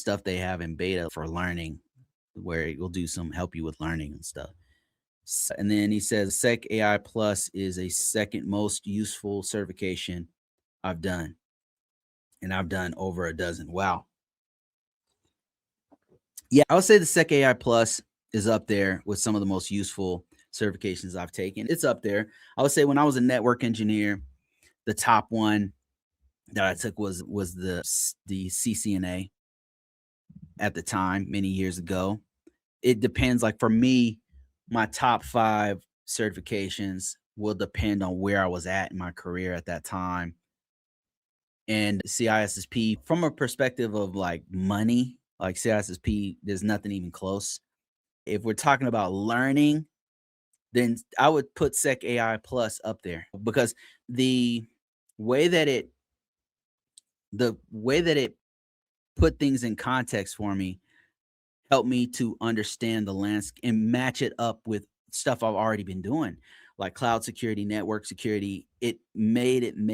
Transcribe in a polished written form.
stuff they have in beta for learning, where it will do some help you with learning and stuff. And then he says SecAI Plus is a second most useful certification I've done, and I've done over a dozen. Wow. Yeah, I would say the SecAI Plus is up there with some of the most useful certifications I've taken. It's up there. I would say when I was a network engineer, the top one that I took was the CCNA at the time, many years ago. It depends. Like for me, my top 5 certifications will depend on where I was at in my career at that time. And CISSP, from a perspective of like money, like CISSP, there's nothing even close. If we're talking about learning, then I would put SecAI Plus up there because the way that it the way that it put things in context for me helped me to understand the landscape and match it up with stuff I've already been doing, like cloud security, network security. It made it make